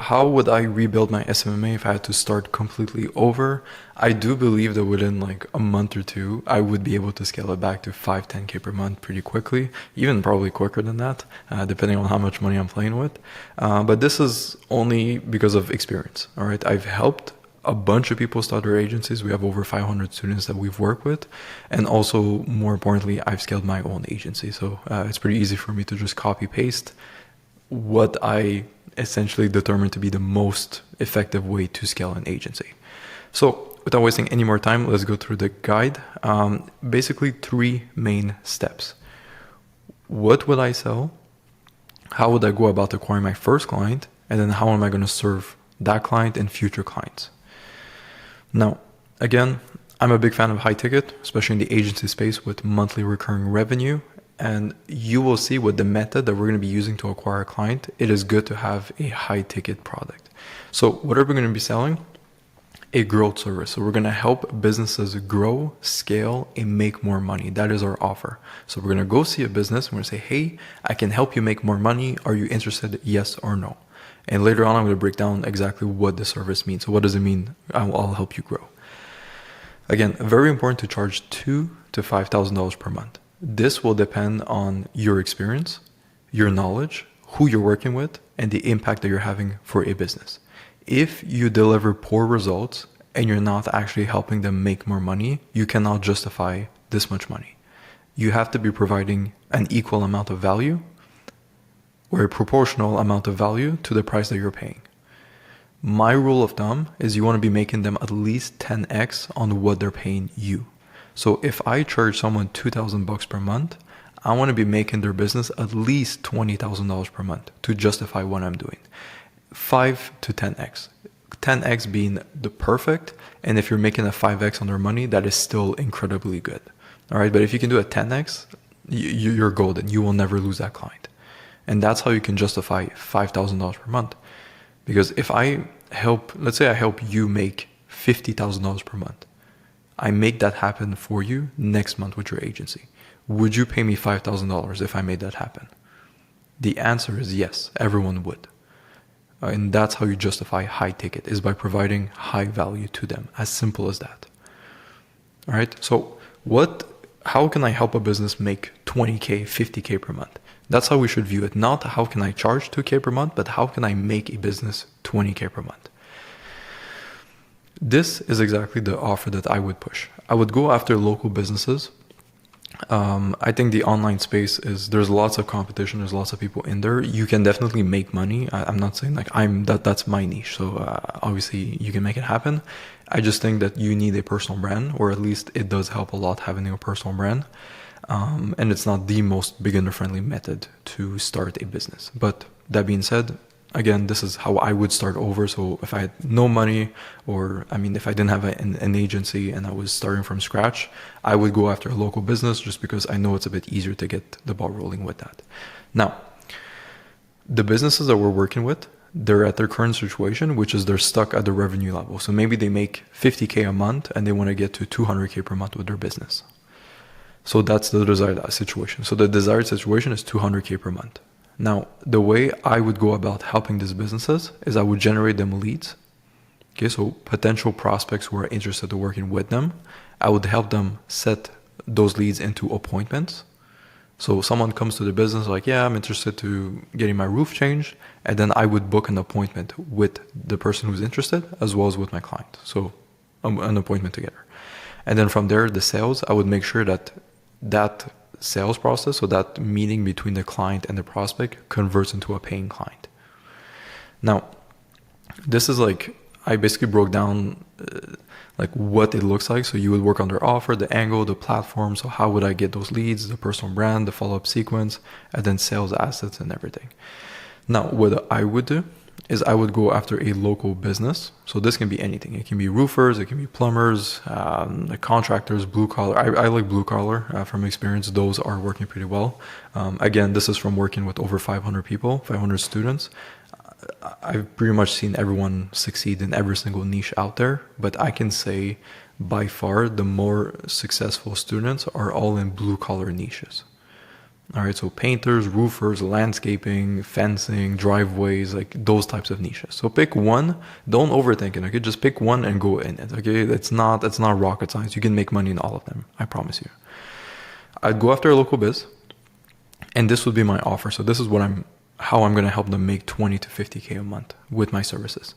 how would I rebuild my SMMA if I had to start completely over? I do believe that within like a month or two, I would be able to scale it back to 5, 10K per month pretty quickly, even probably quicker than that, depending on how much money I'm playing with. But this is only because of experience, all right? I've helped a bunch of people start their agencies. We have over 500 students that we've worked with. And also, more importantly, I've scaled my own agency. So it's pretty easy for me to just copy paste what I essentially determined to be the most effective way to scale an agency. So without wasting any more time, let's go through the guide. Basically, 3 main steps. What would I sell? How would I go about acquiring my first client? And then how am I going to serve that client and future clients? Now, again, I'm a big fan of high ticket, especially in the agency space with monthly recurring revenue. And you will see with the method that we're going to be using to acquire a client, it is good to have a high ticket product. So what are we going to be selling? A growth service. So we're going to help businesses grow, scale, and make more money. That is our offer. So we're going to go see a business. We're going to say, hey, I can help you make more money. Are you interested? Yes or no? And later on, I'm going to break down exactly what the service means. So what does it mean? I'll help you grow. Again, very important to charge $2,000 to $5,000 per month. This will depend on your experience, your knowledge, who you're working with, and the impact that you're having for a business. If you deliver poor results and you're not actually helping them make more money, you cannot justify this much money. You have to be providing an equal amount of value or a proportional amount of value to the price that you're paying. My rule of thumb is you want to be making them at least 10x on what they're paying you. So if I charge someone $2,000 per month, I want to be making their business at least $20,000 per month to justify what I'm doing. 5 to 10x. 10x being the perfect, and if you're making a 5x on their money, that is still incredibly good. All right, but if you can do a 10x, you're golden. You will never lose that client. And that's how you can justify $5,000 per month. Because if let's say I help you make $50,000 per month, I make that happen for you next month with your agency. Would you pay me $5,000 if I made that happen? The answer is yes, everyone would. And that's how you justify high ticket, is by providing high value to them. As simple as that. All right. So how can I help a business make 20K, 50K per month? That's how we should view it. Not how can I charge 2K per month, but how can I make a business 20K per month? This is exactly the offer that I would push. I would go after local businesses. I think the online space there's lots of competition. There's lots of people in there. You can definitely make money. I'm not saying like that's my niche. So obviously you can make it happen. I just think that you need a personal brand, or at least it does help a lot having a personal brand. And it's not the most beginner friendly method to start a business. But that being said, again, this is how I would start over. So if I had no money, if I didn't have an agency and I was starting from scratch, I would go after a local business just because I know it's a bit easier to get the ball rolling with that. Now, the businesses that we're working with, they're at their current situation, which is they're stuck at the revenue level. So maybe they make 50K a month and they want to get to 200K per month with their business. So that's the desired situation. So the desired situation is 200K per month. Now, the way I would go about helping these businesses is I would generate them leads. Okay, so potential prospects who are interested in working with them, I would help them set those leads into appointments. So someone comes to the business like, yeah, I'm interested to getting my roof changed. And then I would book an appointment with the person who's interested as well as with my client. So an appointment together. And then from there, the sales, I would make sure that sales process, so that meeting between the client and the prospect, converts into a paying client. Now, this is like, I basically broke down like what it looks like. So you would work on their offer, the angle, the platform. So how would I get those leads, the personal brand, the follow-up sequence, and then sales assets and everything. Now, what I would do is I would go after a local business. So this can be anything. It can be roofers, it can be plumbers, like contractors, blue collar. I like blue collar from experience. Those are working pretty well. Again, this is from working with over 500 people, 500 students. I've pretty much seen everyone succeed in every single niche out there, but I can say by far the more successful students are all in blue collar niches. All right, so painters, roofers, landscaping, fencing, driveways, like those types of niches. So pick one, don't overthink it, okay? Just pick one and go in it, okay? It's not rocket science. You can make money in all of them, I promise you. I'd go after a local biz, and this would be my offer. So this is how I'm going to help them make 20 to 50K a month with my services.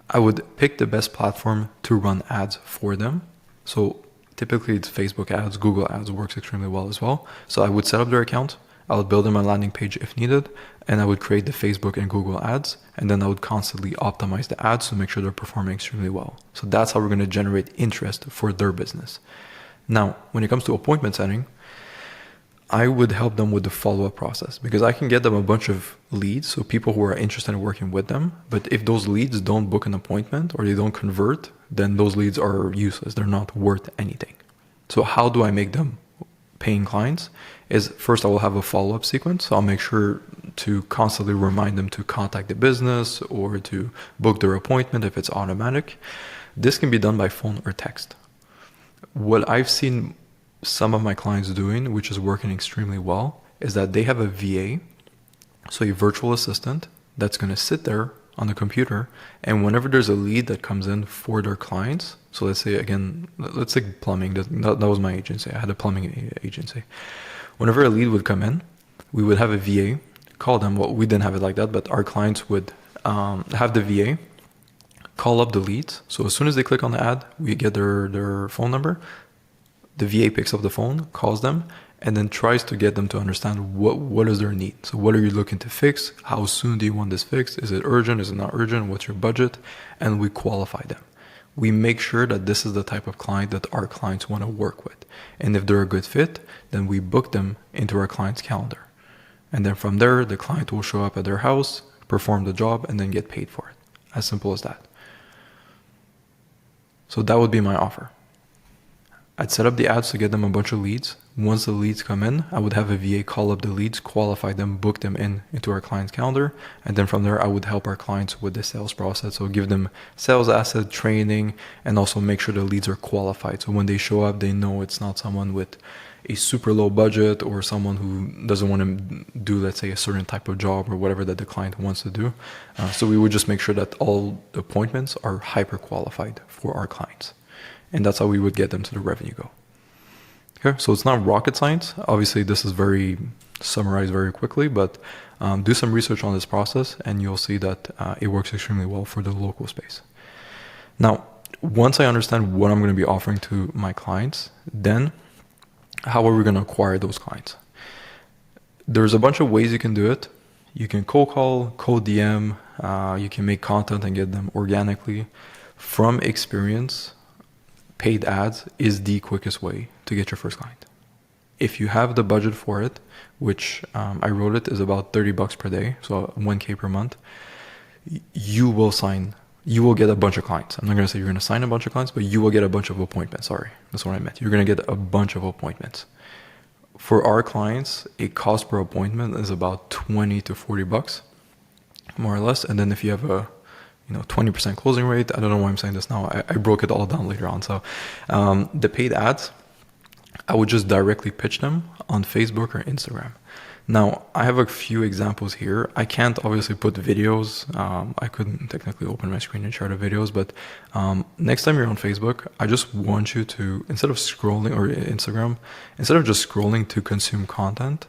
I would pick the best platform to run ads for them. So typically it's Facebook ads, Google ads works extremely well as well. So I would set up their account, I would build them a landing page if needed, and I would create the Facebook and Google ads, and then I would constantly optimize the ads to make sure they're performing extremely well. So that's how we're going to generate interest for their business. Now, when it comes to appointment setting, I would help them with the follow-up process because I can get them a bunch of leads, so people who are interested in working with them. But if those leads don't book an appointment or they don't convert, then those leads are useless. They're not worth anything. So how do I make them paying clients? Is first I will have a follow-up sequence. So I'll make sure to constantly remind them to contact the business or to book their appointment if it's automatic. This can be done by phone or text. What I've seen some of my clients doing, which is working extremely well, is that they have a VA, so a virtual assistant that's going to sit there on the computer, and whenever there's a lead that comes in for their clients, so let's say plumbing, that was my agency, I had a plumbing agency. Whenever a lead would come in, we would have a VA call them. Well, we didn't have it like that, but our clients would have the VA call up the leads. So as soon as they click on the ad, we get their phone number. The VA picks up the phone, calls them, and then tries to get them to understand what is their need. So what are you looking to fix? How soon do you want this fixed? Is it urgent? Is it not urgent? What's your budget? And we qualify them. We make sure that this is the type of client that our clients want to work with. And if they're a good fit, then we book them into our client's calendar. And then from there, the client will show up at their house, perform the job, and then get paid for it. As simple as that. So that would be my offer. I'd set up the ads to get them a bunch of leads. Once the leads come in, I would have a VA call up the leads, qualify them, book them into our client's calendar. And then from there, I would help our clients with the sales process. So give them sales asset training and also make sure the leads are qualified. So when they show up, they know it's not someone with a super low budget or someone who doesn't want to do, let's say, a certain type of job or whatever that the client wants to do. So we would just make sure that all the appointments are hyper qualified for our clients. And that's how we would get them to the revenue goal. Okay, so it's not rocket science. Obviously, this is very summarized very quickly, but do some research on this process and you'll see that it works extremely well for the local space. Now, once I understand what I'm going to be offering to my clients, then how are we going to acquire those clients? There's a bunch of ways you can do it. You can cold call, cold DM, you can make content and get them organically. From experience, paid ads is the quickest way to get your first client. If you have the budget for it, which I wrote it is about $30 per day, so 1K per month, you will get a bunch of clients. I'm not going to say you're going to sign a bunch of clients, but you will get a bunch of appointments. Sorry, that's what I meant. You're going to get a bunch of appointments. For our clients, a cost per appointment is about 20 to $40, more or less. And then if you have a 20% closing rate. I don't know why I'm saying this now. I broke it all down later on. So the paid ads, I would just directly pitch them on Facebook or Instagram. Now, I have a few examples here. I can't obviously put videos. I couldn't technically open my screen and share the videos, but next time you're on Facebook, I just want you to, instead of scrolling, or Instagram, instead of just scrolling to consume content,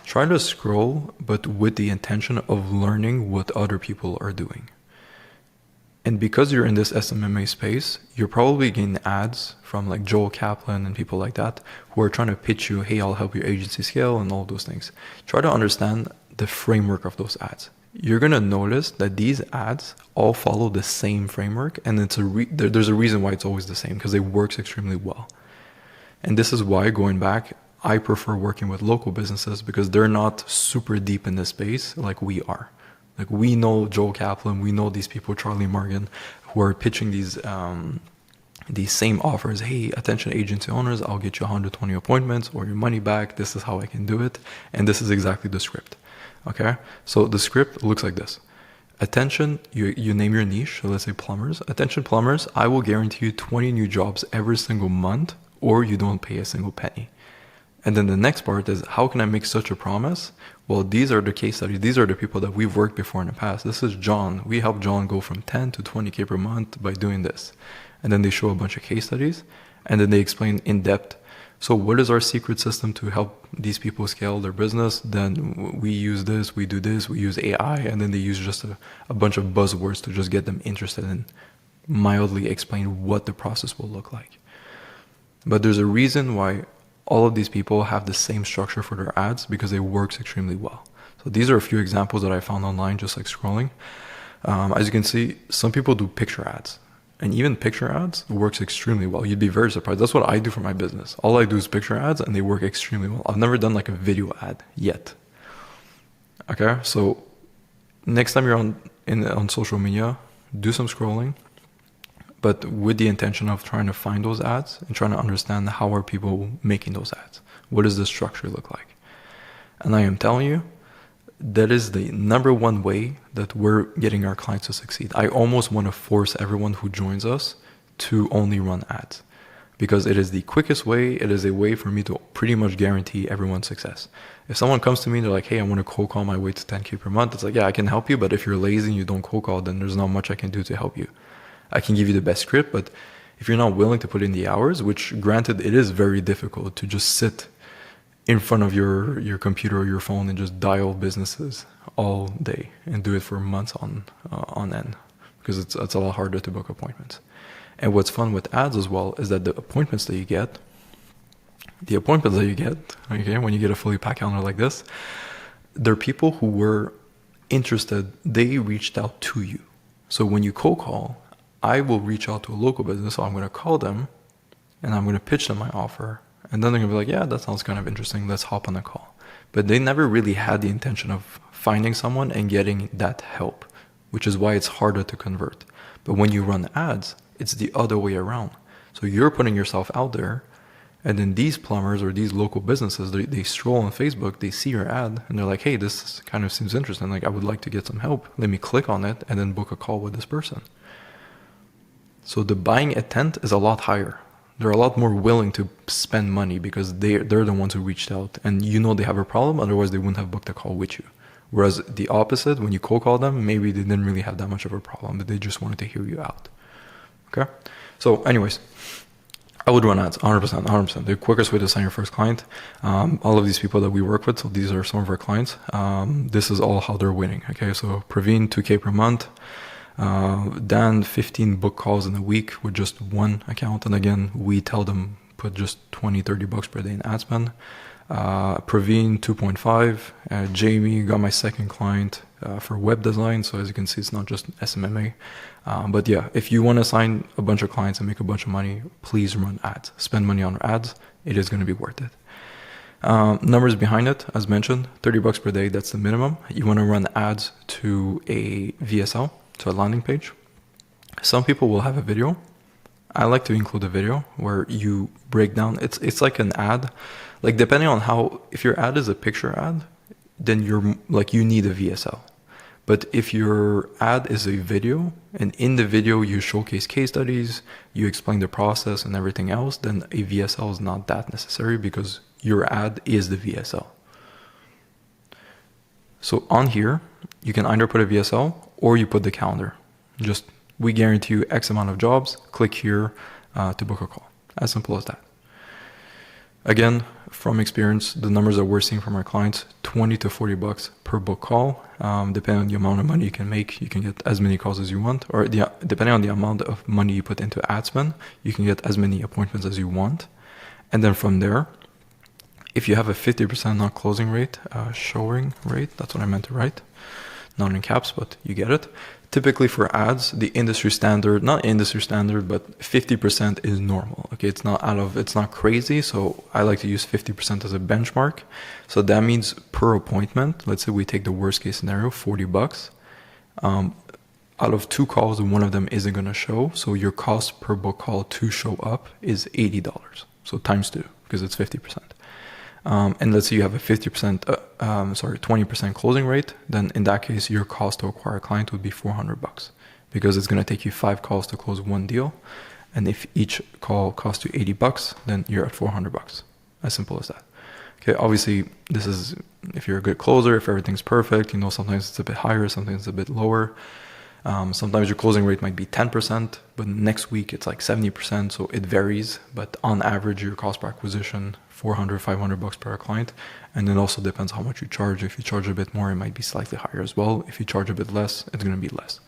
try to scroll, but with the intention of learning what other people are doing. And because you're in this SMMA space, you're probably getting ads from like Joel Kaplan and people like that who are trying to pitch you, hey, I'll help your agency scale and all those things. Try to understand the framework of those ads. You're going to notice that these ads all follow the same framework, and there's a reason why it's always the same, because it works extremely well. And this is why, going back, I prefer working with local businesses because they're not super deep in this space like we are. Like we know Joel Kaplan, we know these people, Charlie Morgan, who are pitching these same offers. Hey, attention agency owners, I'll get you 120 appointments or your money back. This is how I can do it. And this is exactly the script. Okay. So the script looks like this. Attention, you name your niche. So let's say plumbers. Attention plumbers, I will guarantee you 20 new jobs every single month, or you don't pay a single penny. And then the next part is, how can I make such a promise? Well, these are the case studies. These are the people that we've worked before in the past. This is John. We helped John go from 10 to 20K per month by doing this. And then they show a bunch of case studies, and then they explain in depth. So what is our secret system to help these people scale their business? Then we use this, we do this, we use AI, and then they use just a bunch of buzzwords to just get them interested and mildly explain what the process will look like. But there's a reason why all of these people have the same structure for their ads, because it works extremely well. So these are a few examples that I found online, just like scrolling. As you can see, some people do picture ads. And even picture ads works extremely well. You'd be very surprised. That's what I do for my business. All I do is picture ads, and they work extremely well. I've never done like a video ad yet. Okay, so next time you're on social media, do some scrolling, but with the intention of trying to find those ads and trying to understand how are people making those ads. What does the structure look like? And I am telling you, that is the number one way that we're getting our clients to succeed. I almost want to force everyone who joins us to only run ads, because it is the quickest way. It is a way for me to pretty much guarantee everyone's success. If someone comes to me and they're like, hey, I want to cold call my way to 10K per month, it's like, yeah, I can help you, but if you're lazy and you don't cold call, then there's not much I can do to help you. I can give you the best script, but if you're not willing to put in the hours, which granted, it is very difficult to just sit in front of your computer or your phone and just dial businesses all day and do it for months on end, because it's a lot harder to book appointments. And what's fun with ads as well is that the appointments that you get, okay, when you get a fully packed calendar like this, they're people who were interested. They reached out to you. So when you cold call, I will reach out to a local business. So I'm going to call them and I'm going to pitch them my offer. And then they're going to be like, yeah, that sounds kind of interesting. Let's hop on a call. But they never really had the intention of finding someone and getting that help, which is why it's harder to convert. But when you run ads, it's the other way around. So you're putting yourself out there, and then these plumbers or these local businesses, they stroll on Facebook, they see your ad, and they're like, hey, this kind of seems interesting. Like, I would like to get some help. Let me click on it and then book a call with this person. So the buying intent is a lot higher. They're a lot more willing to spend money because they're the ones who reached out, and you know they have a problem, otherwise they wouldn't have booked a call with you. Whereas the opposite, when you cold call them, maybe they didn't really have that much of a problem, but they just wanted to hear you out. Okay? So anyways, I would run ads 100%. The quickest way to sign your first client. All of these people that we work with, so these are some of our clients. This is all how they're winning. Okay, so Praveen, 2K per month. Dan, 15 book calls in a week with just one account. And again, we tell them put just 20, 30 bucks per day in ad spend. Praveen, 2.5. Jamie, got my second client for web design. So as you can see, it's not just SMMA. But yeah, if you want to sign a bunch of clients and make a bunch of money, please run ads. Spend money on ads. It is going to be worth it. Numbers behind it, as mentioned, 30 bucks per day. That's the minimum. You want to run ads to a VSL, to a landing page. Some people will have a video. I like to include a video where you break down. It's like an ad. Like, depending on how, if your ad is a picture ad, then you need a VSL. But if your ad is a video, and in the video you showcase case studies, you explain the process and everything else, then a VSL is not that necessary because your ad is the VSL. So on here, you can either put a VSL or you put the calendar. Just, we guarantee you X amount of jobs, click here to book a call. As simple as that. Again, from experience, the numbers that we're seeing from our clients, 20 to 40 bucks per book call. Depending on the amount of money you can make, you can get as many calls as you want, or depending on the amount of money you put into ad spend, you can get as many appointments as you want. And then from there, if you have a 50% not closing rate, showing rate, that's what I meant to write, not in caps, but you get it. Typically for ads, the industry standard, not industry standard, but 50% is normal. Okay, it's not crazy. So I like to use 50% as a benchmark. So that means per appointment, let's say we take the worst case scenario, 40 bucks. Out of 2 calls, one of them isn't going to show. So your cost per book call to show up is $80. So times 2, because it's 50%. And let's say you have a 20% closing rate, then in that case, your cost to acquire a client would be 400 bucks, because it's going to take you 5 calls to close one deal. And if each call costs you 80 bucks, then you're at 400 bucks. As simple as that. Okay, obviously this is if you're a good closer, if everything's perfect, you know, sometimes it's a bit higher, sometimes it's a bit lower. Sometimes your closing rate might be 10%, but next week it's like 70%, so it varies. But on average, your cost per acquisition, $400, $500 per client. And it also depends how much you charge. If you charge a bit more, it might be slightly higher as well. If you charge a bit less, it's going to be less.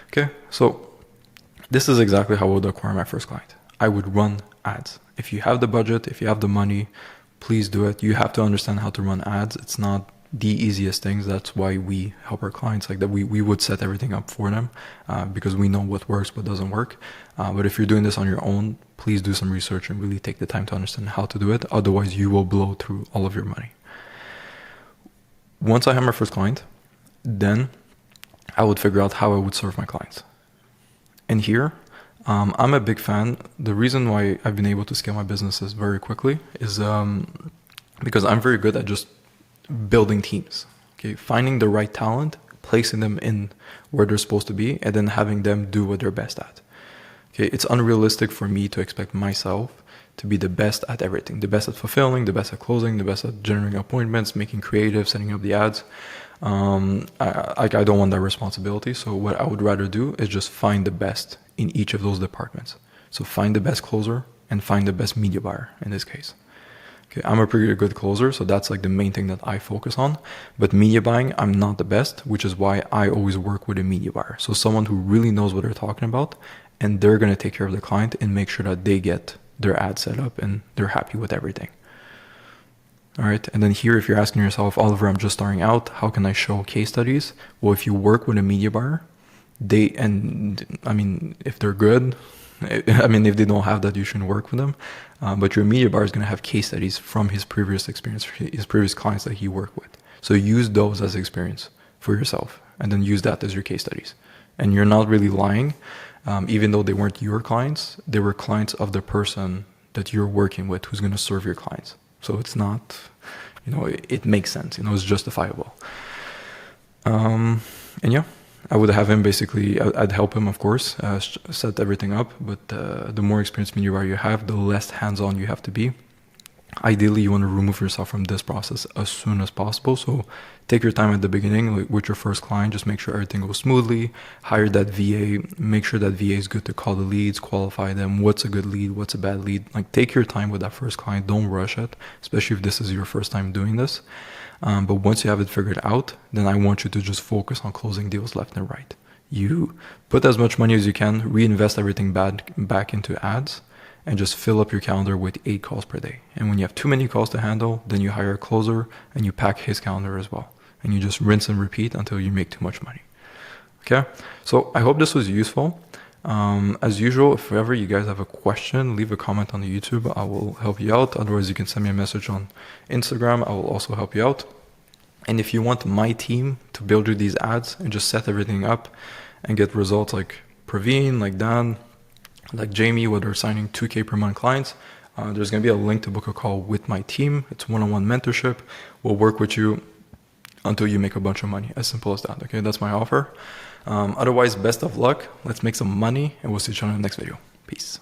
Okay, so this is exactly how I would acquire my first client. I would run ads. If you have the budget, if you have the money, please do it. You have to understand how to run ads. It's not the easiest things. That's why we help our clients like that. We would set everything up for them because we know what works, what doesn't work. But if you're doing this on your own, please do some research and really take the time to understand how to do it. Otherwise, you will blow through all of your money. Once I have my first client, then I would figure out how I would serve my clients. And here, I'm a big fan. The reason why I've been able to scale my businesses very quickly is because I'm very good at just building teams. Okay, finding the right talent, placing them in where they're supposed to be, and then having them do what they're best at. Okay, it's unrealistic for me to expect myself to be the best at everything, the best at fulfilling, the best at closing, the best at generating appointments, making creative, setting up the ads. I don't want that responsibility. So what I would rather do is just find the best in each of those departments. So find the best closer and find the best media buyer in this case. Okay, I'm a pretty good closer, so that's like the main thing that I focus on. But media buying, I'm not the best, which is why I always work with a media buyer. So someone who really knows what they're talking about, and they're going to take care of the client and make sure that they get their ad set up and they're happy with everything. All right. And then here, if you're asking yourself, Oliver, I'm just starting out, how can I show case studies? Well, if you work with a media buyer, if they're good, if they don't have that, you shouldn't work with them. But your media buyer is going to have case studies from his previous experience, his previous clients that he worked with. So use those as experience for yourself and then use that as your case studies. And you're not really lying. Even though they weren't your clients, they were clients of the person that you're working with who's going to serve your clients. So it's not, it makes sense, it's justifiable. And yeah, I would have him basically, I'd help him, of course, set everything up. But the more experienced media buyer you have, the less hands-on you have to be. Ideally, you want to remove yourself from this process as soon as possible. So take your time at the beginning, like with your first client, just make sure everything goes smoothly. Hire that VA, make sure that VA is good to call the leads, qualify them. What's a good lead? What's a bad lead? Like take your time with that first client. Don't rush it, especially if this is your first time doing this. But once you have it figured out, then I want you to just focus on closing deals left and right. You put as much money as you can, reinvest everything back into ads, and just fill up your calendar with 8 calls per day. And when you have too many calls to handle, then you hire a closer and you pack his calendar as well. And you just rinse and repeat until you make too much money. Okay, so I hope this was useful. As usual, if ever you guys have a question, leave a comment on the YouTube. I will help you out. Otherwise, you can send me a message on Instagram. I will also help you out. And if you want my team to build you these ads and just set everything up and get results like Praveen, like Dan, like Jamie, where they're signing 2K per month clients, there's going to be a link to book a call with my team. It's one-on-one mentorship. We'll work with you until you make a bunch of money. As simple as that. Okay, that's my offer. Otherwise, best of luck. Let's make some money, and we'll see you on the next video. Peace.